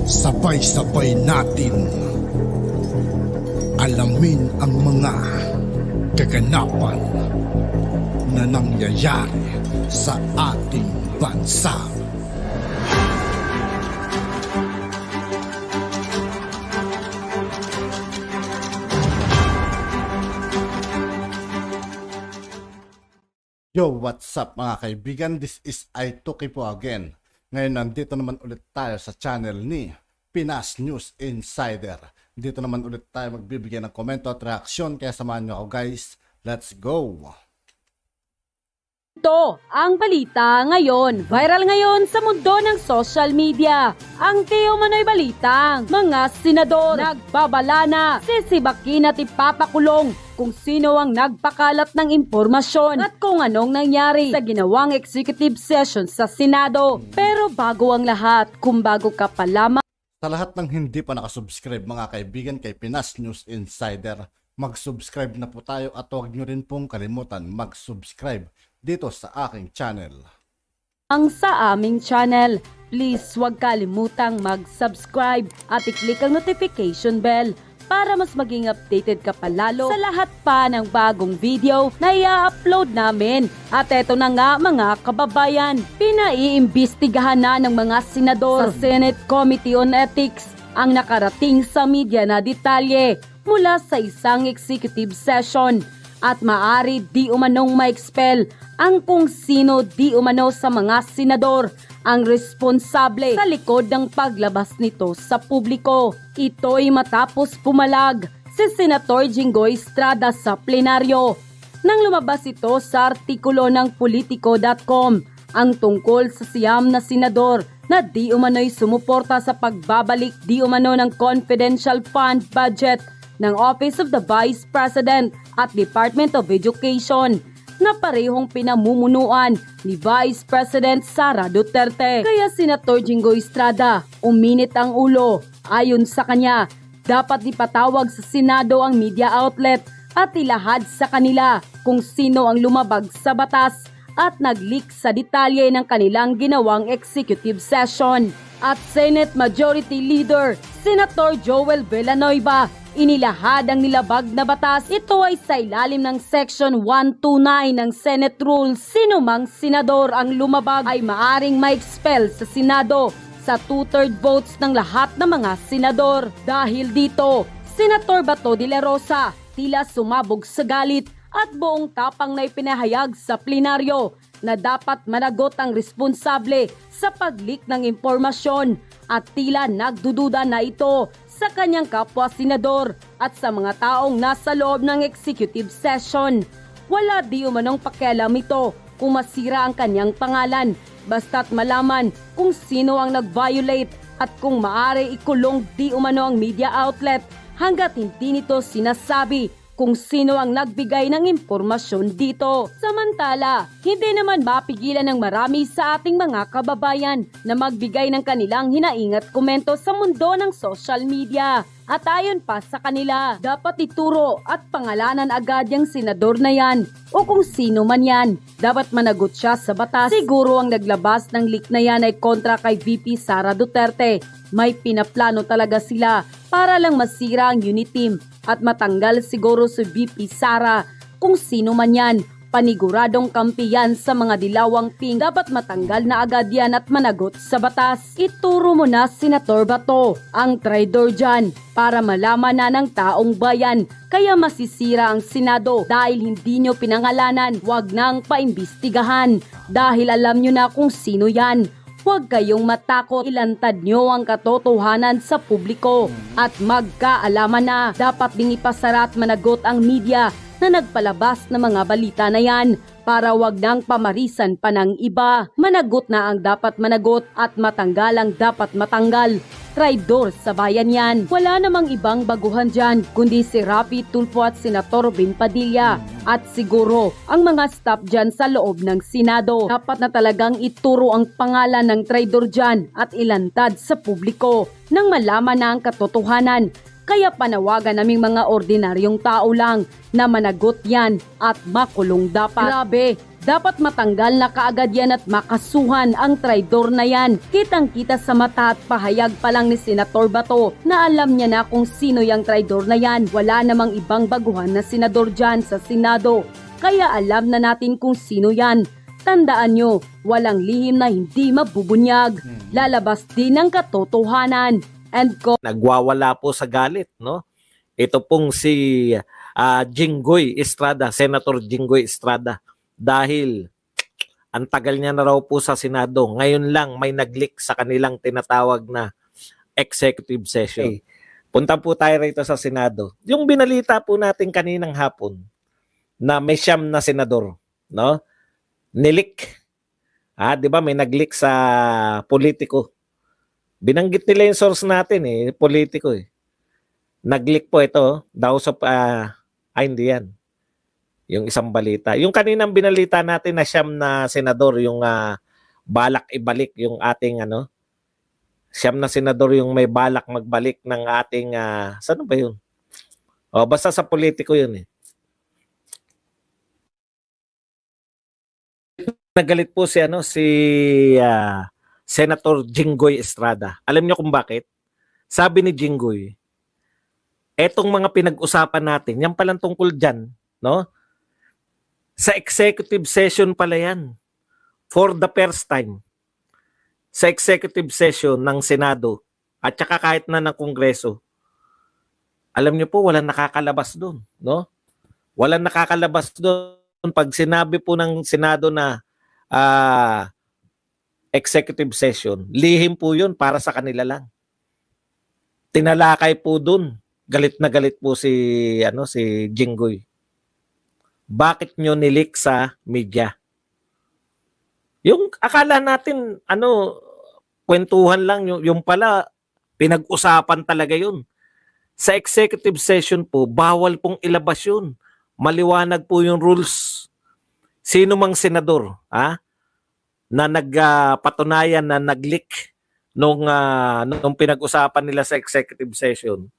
Sabay-sabay natin alamin ang mga kaganapan na nangyayari sa ating bansa. Yo, what's up mga kaibigan? This is Aituki po again. Ngayon nandito naman ulit tayo sa channel ni Pinas News Insider. Dito naman ulit tayo magbibigay ng komento at reaksyon, kaya samahan nyo ako guys. Let's go! Ito ang balita ngayon. Viral ngayon sa mundo ng social media. Ang umano'y balitang mga senador nagbabala na sisibakin at ipapakulong kung sino ang nagpakalat ng impormasyon at kung anong nangyari sa ginawang executive session sa Senado. Pero bago ang lahat, kung bago ka pa lamang sa lahat ng hindi pa nakasubscribe mga kaibigan kay Pinas News Insider, mag-subscribe na po tayo at huwag nyo rin pong kalimutan mag-subscribe dito sa aking channel. Ang sa aming channel, please huwag kalimutang mag-subscribe at i-click ang notification bell para mas maging updated ka palalo sa lahat pa ng bagong video na i-upload namin. At eto na nga mga kababayan, pinaiimbestigahan na ng mga senador sa Senate Committee on Ethics ang nakarating sa media na detalye mula sa isang executive session at maari di umanong ma-expel ang kung sino di umano sa mga senador ang responsable sa likod ng paglabas nito sa publiko. Ito'y matapos pumalag si Senator Jinggoy Estrada sa plenaryo nang lumabas ito sa artikulo ng Politico.com ang tungkol sa siyam na senador na di umano'y sumuporta sa pagbabalik di umano ng confidential fund budget ng Office of the Vice President at Department of Education na parehong pinamumunuan ni Vice President Sara Duterte. Kaya Senator Jinggoy Estrada, uminit ang ulo. Ayon sa kanya, dapat ipatawag sa Senado ang media outlet at ilahad sa kanila kung sino ang lumabag sa batas at nag-leak sa detalye ng kanilang ginawang executive session. At Senate Majority Leader Senator Joel Villanueva, inilahad ang nilabag na batas. Ito ay sa ilalim ng Section 129 ng Senate Rules. Sinumang senador ang lumabag ay maaring ma-expel sa Senado sa 2/3 votes ng lahat ng mga senador. Dahil dito, Senator Bato de la Rosa tila sumabog sa galit at buong tapang na ipinahayag sa plenaryo na dapat managot ang responsable sa pag-leak ng impormasyon at tila nagdududa na ito sa kanyang kapwa senador at sa mga taong nasa loob ng executive session. Wala di umanong pakialam ito kung masira ang kanyang pangalan, basta't malaman kung sino ang nag-violate at kung maaari ikulong di umano ang media outlet hanggat hindi nito sinasabi kung sino ang nagbigay ng impormasyon dito. Samantala, hindi naman mapigilan ng marami sa ating mga kababayan na magbigay ng kanilang hinaingat komento sa mundo ng social media. At ayon pa sa kanila, dapat ituro at pangalanan agad yung senador na yan o kung sino man yan. Dapat managot siya sa batas. Siguro ang naglabas ng leak na yan ay kontra kay VP Sara Duterte. May pinaplano talaga sila para lang masira ang unit team at matanggal siguro si VP Sara. Kung sino man yan, paniguradong kampi yan sa mga dilawang pink. Dapat matanggal na agad yan at managot sa batas. Ituro mo na Senator Bato ang traidor dyan para malaman na ng taong bayan. Kaya masisira ang Senado dahil hindi nyo pinangalanan. Huwag nang paimbestigahan dahil alam nyo na kung sino yan. Huwag kayong matakot, ilantad nyo ang katotohanan sa publiko at magkaalaman na. Dapat ding ipasara at managot ang media na nagpalabas ng mga balita na yan para wag nang pamarisan pa ng iba. Managot na ang dapat managot at matanggal ang dapat matanggal. Traidor sa bayan yan. Wala namang ibang baguhan dyan kundi si Rapi Tulfo at Senator Ben Padilla at siguro ang mga staff dyan sa loob ng Senado. Dapat na talagang ituro ang pangalan ng traidor dyan at ilantad sa publiko nang malaman na ang katotohanan. Kaya panawagan naming mga ordinaryong tao lang na managot yan at makulong dapat. Grabe, Dapat matanggal na kaagad yan at makasuhan ang traidor na yan. Kitang-kita sa mata at pahayag pa lang ni Senator Bato na alam niya na kung sino yung traidor na yan. Wala namang ibang baguhan na senador dyan sa Senado. Kaya alam na natin kung sino yan. Tandaan nyo, walang lihim na hindi mabubunyag. Lalabas din ang katotohanan. Nagwawala po sa galit, no? Ito pong si Jinggoy Estrada, Senator Jinggoy Estrada. Dahil ang tagal niya na raw po sa Senado, ngayon lang may nag-leak sa kanilang tinatawag na executive session. Okay. Punta po tayo rito sa Senado. Yung binalita po natin kaninang hapon na may 9 na senador, no? Nilik. Di ba may nag-leak sa Politico. Binanggit nila yung source natin Politico Nag-leak po ito daw sa hindi yan. Yung isang balita. Yung kaninang binalita natin na 9 na senador yung balak ibalik yung ating 9 na senador yung may balak magbalik ng ating saan ba yun? Basta sa Politico yun Nagalit po si Senator Jinggoy Estrada. Alam niyo kung bakit? Sabi ni Jinggoy, etong mga pinag-usapan natin, yan palang tungkol dyan, no? Sa executive session pala yan. For the first time. Sa executive session ng Senado at saka kahit na ng Kongreso. Alam niyo po, walang nakakalabas doon, no? Walang nakakalabas doon pag sinabi po ng Senado na executive session, lihim po yun para sa kanila lang. Tinalakay po dun. Galit na galit po si Jinggoy. Bakit nyo nilik sa media? Yung akala natin, kwentuhan lang, yung pala, pinag-usapan talaga yun. Sa executive session po, bawal pong ilabas yun. Maliwanag po yung rules. Sino mang senador, na nagpatunayan na nag-leak nung pinag-usapan nila sa executive session,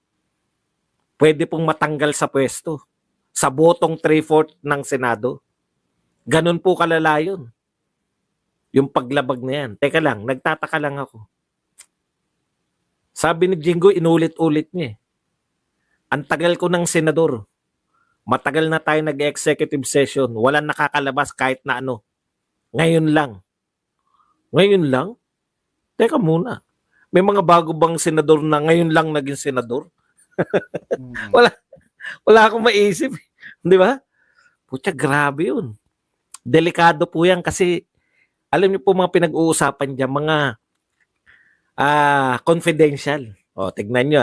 pwede pong matanggal sa pwesto sa botong 3/4 ng Senado. Ganun po kalala yun. Yung paglabag na yan. Teka lang, nagtataka lang ako. Sabi ni Jingo, inulit-ulit niya. Ang tagal ko ng senador. Matagal na tayo nag-executive session. Walang nakakalabas kahit na ano. Ngayon lang. Ngayon lang? Teka muna. May mga bago bang senador na ngayon lang naging senador? Wala akong maisip. Di ba? Pucha, grabe yun. Delikado po yan kasi alam niyo po mga pinag-uusapan dyan, mga confidential. Tignan nyo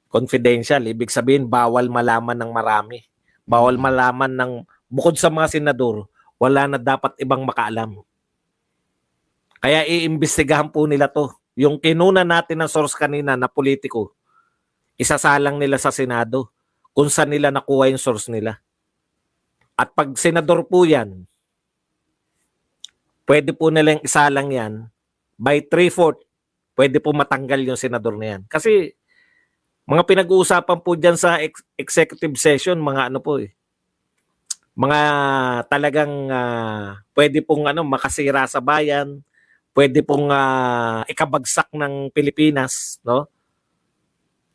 confidential. Ibig sabihin, bawal malaman ng marami. Bawal malaman ng, bukod sa mga senador, wala na dapat ibang makaalam. Kaya iimbestigahan po nila to. Yung kinuna natin ng source kanina na politiko, isasalang nila sa Senado kung saan nila nakuha yung source nila. At pag senador po yan, pwede po nilang isalang yan by 3/4. Pwede po matanggal yung senador na yan. Kasi mga pinag-uusapan po dyan sa executive session, mga ano po mga talagang pwede pong makasira sa bayan, pwede pong ikabagsak ng Pilipinas, no?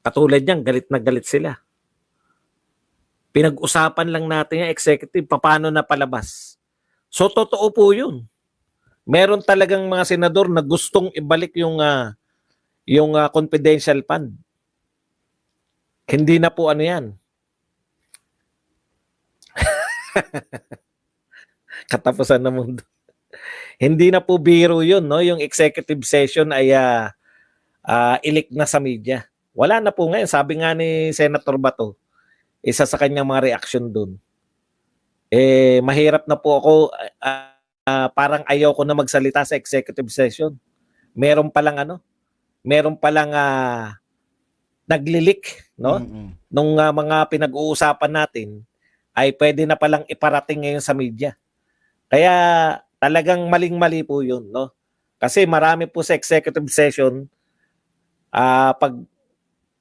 Katulad niyan, galit na galit sila. Pinag-usapan lang natin yung executive, paano na palabas. So, totoo po yun. Meron talagang mga senador na gustong ibalik yung confidential fund. Hindi na po yan. Katapusan ng mundo. Hindi na po biro yun, no? Yung executive session ay ilik na sa media. Wala na po ngayon. Sabi nga ni Senator Bato, isa sa kanyang mga reaction dun. Mahirap na po ako, parang ayaw ko na magsalita sa executive session. Meron palang naglilik, no? Nung mga pinag-uusapan natin ay pwede na palang iparating ngayon sa media. Kaya talagang maling-mali po 'yun, no? Kasi marami po sa executive session pag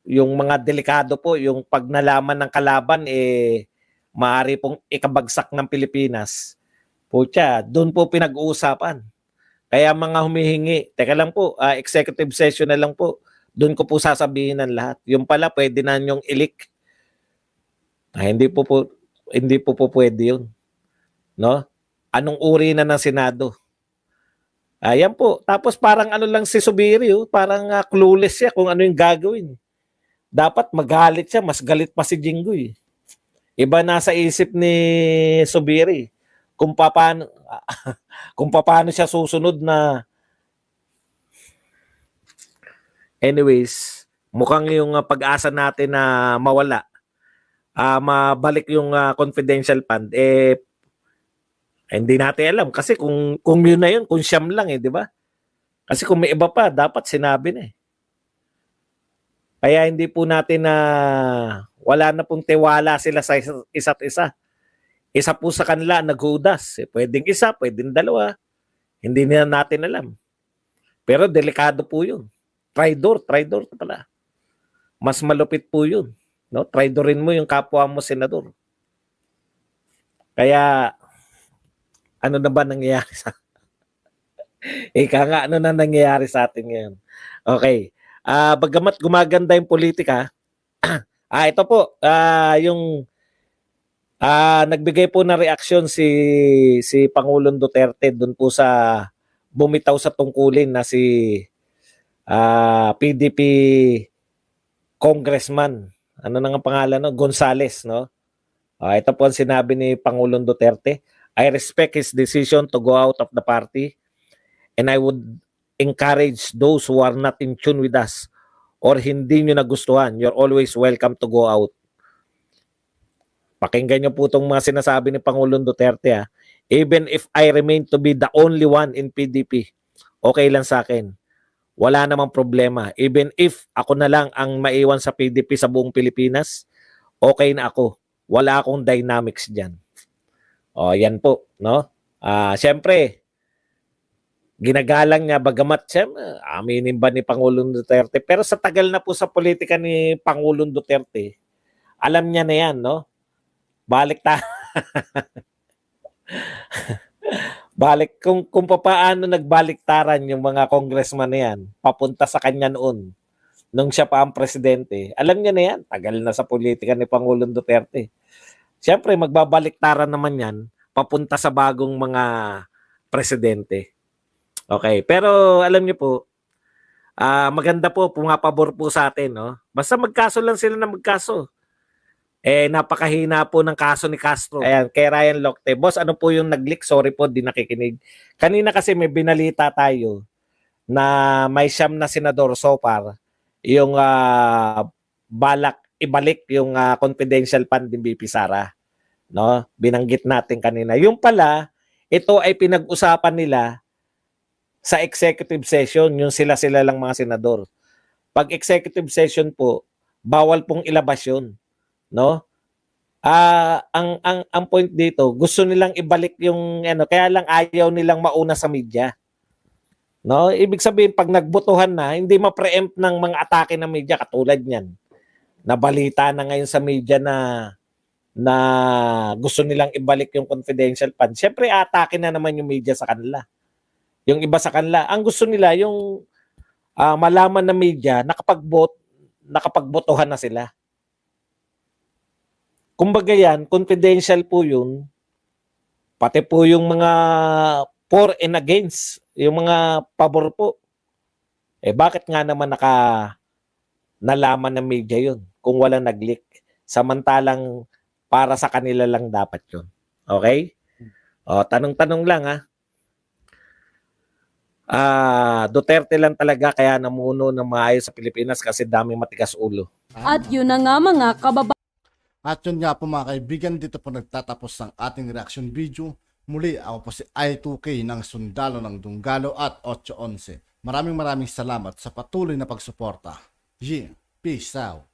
yung mga delikado po, yung pag nalaman ng kalaban maaari pong ikabagsak ng Pilipinas. Pucha, doon po pinag-uusapan. Kaya mga humihingi, teka lang po, executive session na lang po. Doon ko po sasabihin ng lahat. Yung pala, pwede na nyong ilik. Hindi po pwede yun. No? Anong uri na ng Senado? Ayan po. Tapos parang ano lang si Subiri, parang clueless siya kung ano yung gagawin. Dapat magalit siya, mas galit pa si Jinggoy. Iba nasa isip ni Subiri kung paano kung paano siya susunod na. Anyways, mukhang yung pag-asa natin na mawala, mabalik yung confidential fund, hindi natin alam kasi kung yun na yun, kung siyam lang di ba? Kasi kung may iba pa, dapat sinabi na Kaya hindi po natin wala na pong tiwala sila sa isa't isa. Isa po sa kanila naghudas. Pwedeng isa, pwedeng dalawa. Hindi na natin alam. Pero delikado po yun. Traidor pala. Mas malupit po yun. No? Traidorin mo yung kapwa mo senador. Kaya, ano na ba nangyayari sa ano na nangyayari sa atin ngayon? Okay. Bagamat gumaganda yung politika, ito po, yung nagbigay po ng reaksyon si Pangulong Duterte doon po sa bumitaw sa tungkulin na si PDP congressman. Ano na nga pangalan, Gonzales, no? Ito po ang sinabi ni Pangulong Duterte. I respect his decision to go out of the party and I would encourage those who are not in tune with us or hindi nyo nagustuhan, you're always welcome to go out. Pakinggan nyo po itong mga sinasabi ni Pangulong Duterte. Even if I remain to be the only one in PDP, okay lang sa akin. Wala namang problema. Even if ako na lang ang maiwan sa PDP sa buong Pilipinas, okay na ako. Wala akong dynamics dyan. Yan po. No? Siyempre, ginagalang niya, bagamat aminin ba ni Pangulong Duterte? Pero sa tagal na po sa politika ni Pangulong Duterte, alam niya na yan, no? Balik kung paano nagbaliktaran yung mga congressman na yan papunta sa kanya noon nung siya pa ang presidente. Alam niya na yan, tagal na sa politika ni Pangulong Duterte. Siyempre magbabaliktaran naman yan papunta sa bagong mga presidente. Okay, pero alam niyo po, maganda po, pumapabor po sa atin, no? Basta magkaso lang sila na magkaso. Napakahina po ng kaso ni Castro. Ayan, kay Ryan Locte. Boss, ano po yung nag-leak? Sorry po, di nakikinig. Kanina kasi may binalita tayo na may siyam na senador so far yung balak ibalik yung confidential fund ng BP Sara. No? Binanggit natin kanina. Yung pala, ito ay pinag-usapan nila sa executive session, yung sila-sila lang mga senador. Pag executive session po, bawal pong ilabas yun. No? Ang point dito, gusto nilang ibalik yung kaya lang ayaw nilang mauna sa media. No? Ibig sabihin pag nagbotohan na, hindi ma-preempt ng mga atake ng media katulad niyan. Nabalita na ngayon sa media na gusto nilang ibalik yung confidential fund. Siyempre atake na naman yung media sa kanila. Yung iba sa kanila, ang gusto nila yung malaman ng media nakapagbotohan na sila. Kumbaga yan, confidential po yun. Pati po yung mga for and against, yung mga pabor po. Bakit nga naman nalaman ng media yun kung wala nag-leak? Samantalang para sa kanila lang dapat yun. Okay? Tanong-tanong lang Duterte lang talaga kaya namuno ng maayos sa Pilipinas kasi daming matigas ulo. At yun na nga mga kababayan. At yun nga po mga kaibigan, dito po nagtatapos ang ating reaction video. Muli ako po si I2K ng Sundalo ng Dunggalo at 811. Maraming salamat sa patuloy na pagsuporta. Peace out.